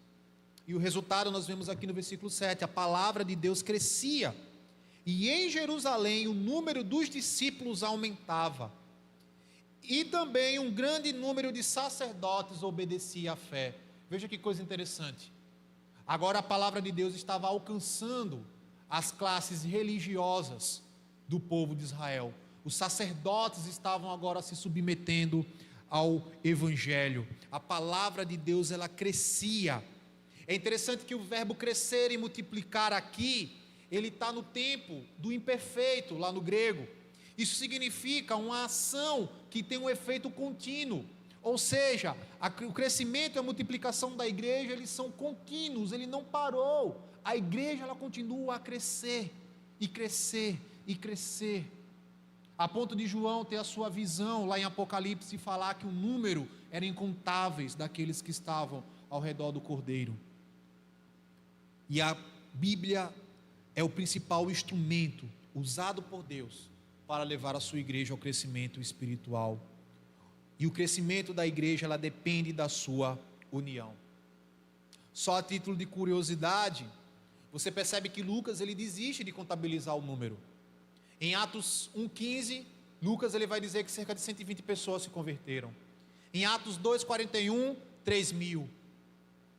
E o resultado nós vemos aqui no versículo 7, a palavra de Deus crescia, e em Jerusalém o número dos discípulos aumentava, e também um grande número de sacerdotes obedecia à fé. Veja que coisa interessante, agora a palavra de Deus estava alcançando as classes religiosas do povo de Israel, os sacerdotes estavam agora se submetendo ao evangelho, a palavra de Deus ela crescia. É interessante que o verbo crescer e multiplicar aqui, ele está no tempo do imperfeito, lá no grego. Isso significa uma ação que tem um efeito contínuo, ou seja, o crescimento e a multiplicação da igreja, eles são contínuos, ele não parou, a igreja ela continua a crescer, e crescer, e crescer, a ponto de João ter a sua visão lá em Apocalipse e falar que o número era incontáveis daqueles que estavam ao redor do Cordeiro. E a Bíblia é o principal instrumento usado por Deus para levar a sua igreja ao crescimento espiritual. E o crescimento da igreja, ela depende da sua união. Só a título de curiosidade, você percebe que Lucas ele desiste de contabilizar o número. Em Atos 1,15, Lucas ele vai dizer que cerca de 120 pessoas se converteram. Em Atos 2,41, 3.000.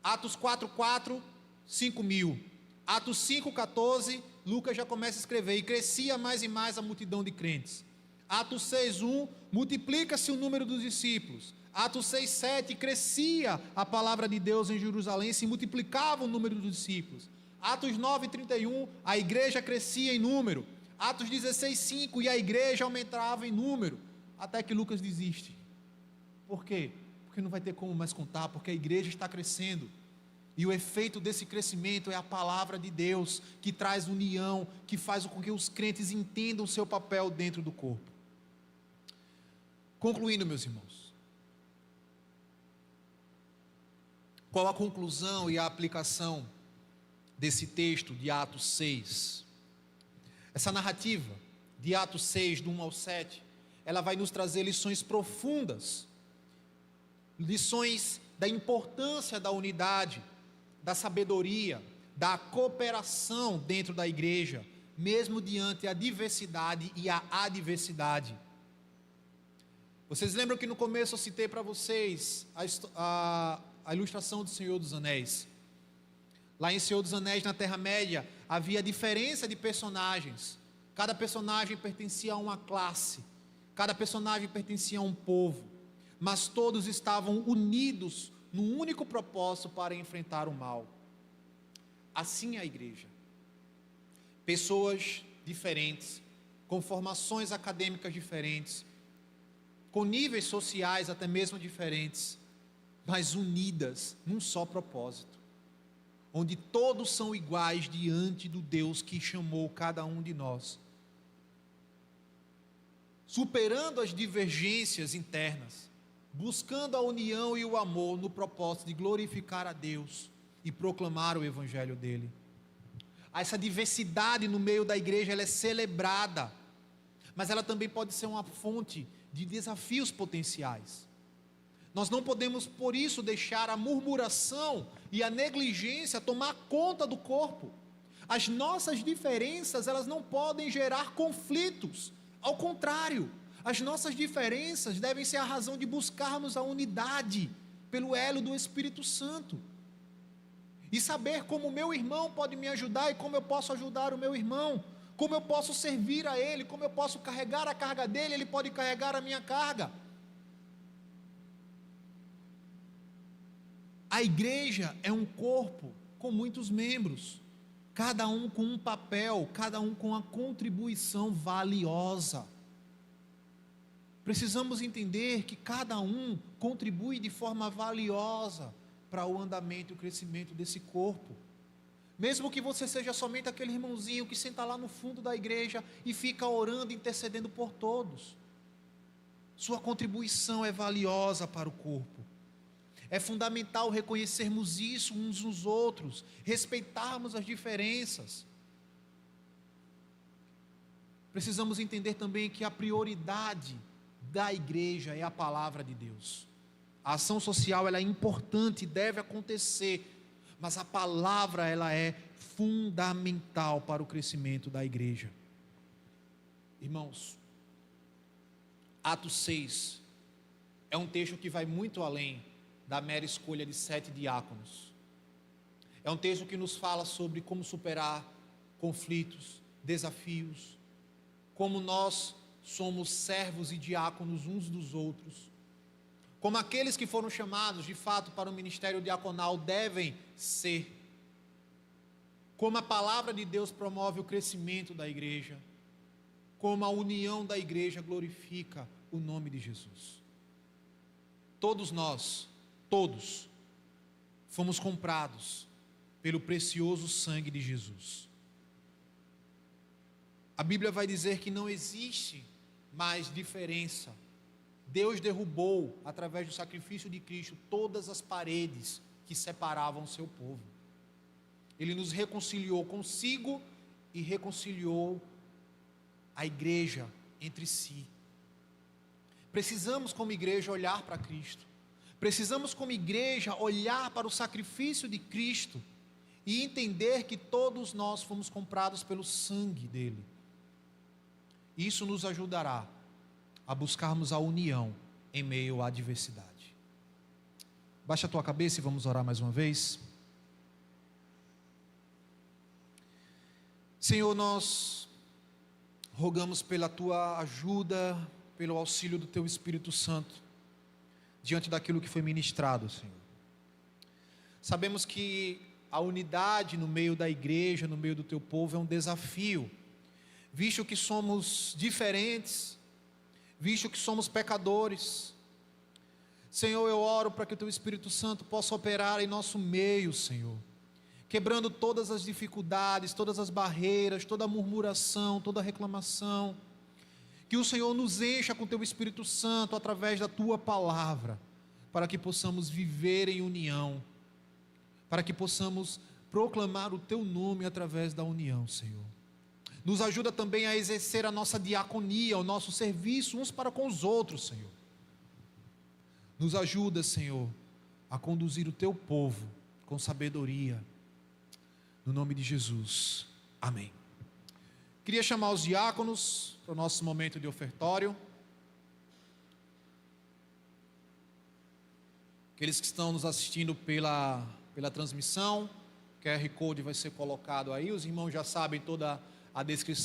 Atos 4,4, 5.000. Atos 5,14, Lucas já começa a escrever, e crescia mais e mais a multidão de crentes. Atos 6,1, multiplica-se o número dos discípulos. Atos 6,7, crescia a palavra de Deus em Jerusalém, se multiplicava o número dos discípulos. Atos 9,31, a igreja crescia em número. Atos 16,5, e a igreja aumentava em número, até que Lucas desiste. Por quê? Porque não vai ter como mais contar, porque a igreja está crescendo, e o efeito desse crescimento é a palavra de Deus, que traz união, que faz com que os crentes entendam o seu papel dentro do corpo. Concluindo, meus irmãos, qual a conclusão e a aplicação desse texto de Atos 6? Essa narrativa de Atos 6, do 1 ao 7, ela vai nos trazer lições profundas, lições da importância da unidade, da sabedoria, da cooperação dentro da igreja, mesmo diante a diversidade e a adversidade. Vocês lembram que no começo eu citei para vocês a ilustração do Senhor dos Anéis? Lá em Senhor dos Anéis, na Terra-média, havia diferença de personagens. Cada personagem pertencia a uma classe, cada personagem pertencia a um povo, mas todos estavam unidos num único propósito para enfrentar o mal. Assim é a igreja. Pessoas diferentes, com formações acadêmicas diferentes, com níveis sociais até mesmo diferentes, mas unidas num só propósito, onde todos são iguais diante do Deus que chamou cada um de nós, superando as divergências internas, buscando a união e o amor no propósito de glorificar a Deus e proclamar o evangelho dele. Essa diversidade no meio da igreja, ela é celebrada, mas ela também pode ser uma fonte de desafios potenciais. Nós não podemos, por isso, deixar a murmuração e a negligência tomar conta do corpo. As nossas diferenças, elas não podem gerar conflitos. Ao contrário, as nossas diferenças devem ser a razão de buscarmos a unidade pelo elo do Espírito Santo. E saber como o meu irmão pode me ajudar e como eu posso ajudar o meu irmão, como eu posso servir a ele, como eu posso carregar a carga dele, ele pode carregar a minha carga. A igreja é um corpo com muitos membros, cada um com um papel, cada um com uma contribuição valiosa. Precisamos entender que cada um contribui de forma valiosa para o andamento e o crescimento desse corpo. Mesmo que você seja somente aquele irmãozinho que senta lá no fundo da igreja e fica orando, intercedendo por todos, sua contribuição é valiosa para o corpo. É fundamental reconhecermos isso uns nos outros, respeitarmos as diferenças. Precisamos entender também que a prioridade da igreja é a palavra de Deus. A ação social, ela é importante, deve acontecer, mas a palavra, ela é fundamental para o crescimento da igreja. Irmãos, Atos 6 é um texto que vai muito além da mera escolha de 7 diáconos. É um texto que nos fala sobre como superar conflitos, desafios, como nós somos servos e diáconos uns dos outros, como aqueles que foram chamados de fato para o ministério diaconal devem ser, como a palavra de Deus promove o crescimento da igreja, como a união da igreja glorifica o nome de Jesus. Todos nós, todos, fomos comprados pelo precioso sangue de Jesus. A Bíblia vai dizer que não existe mais diferença. Deus derrubou, através do sacrifício de Cristo, todas as paredes que separavam o seu povo. Ele nos reconciliou consigo e reconciliou a igreja entre si. Precisamos, como igreja, olhar para Cristo. Precisamos, como igreja, olhar para o sacrifício de Cristo e entender que todos nós fomos comprados pelo sangue dele. Isso nos ajudará a buscarmos a união em meio à adversidade. Baixa a tua cabeça e vamos orar mais uma vez. Senhor, nós rogamos pela tua ajuda, pelo auxílio do teu Espírito Santo, diante daquilo que foi ministrado, Senhor. Sabemos que a unidade no meio da igreja, no meio do teu povo, é um desafio, visto que somos diferentes, visto que somos pecadores. Senhor, eu oro para que o teu Espírito Santo possa operar em nosso meio, Senhor, quebrando todas as dificuldades, todas as barreiras, toda a murmuração, toda a reclamação. Que o Senhor nos encha com o teu Espírito Santo através da tua palavra, para que possamos viver em união, para que possamos proclamar o teu nome através da união, Senhor. Nos ajuda também a exercer a nossa diaconia, o nosso serviço uns para com os outros, Senhor. Nos ajuda, Senhor, a conduzir o teu povo com sabedoria. no nome de Jesus. Amém. Queria chamar os diáconos para o nosso momento de ofertório. Aqueles que estão nos assistindo pela transmissão, o QR Code vai ser colocado aí. Os irmãos já sabem toda a descrição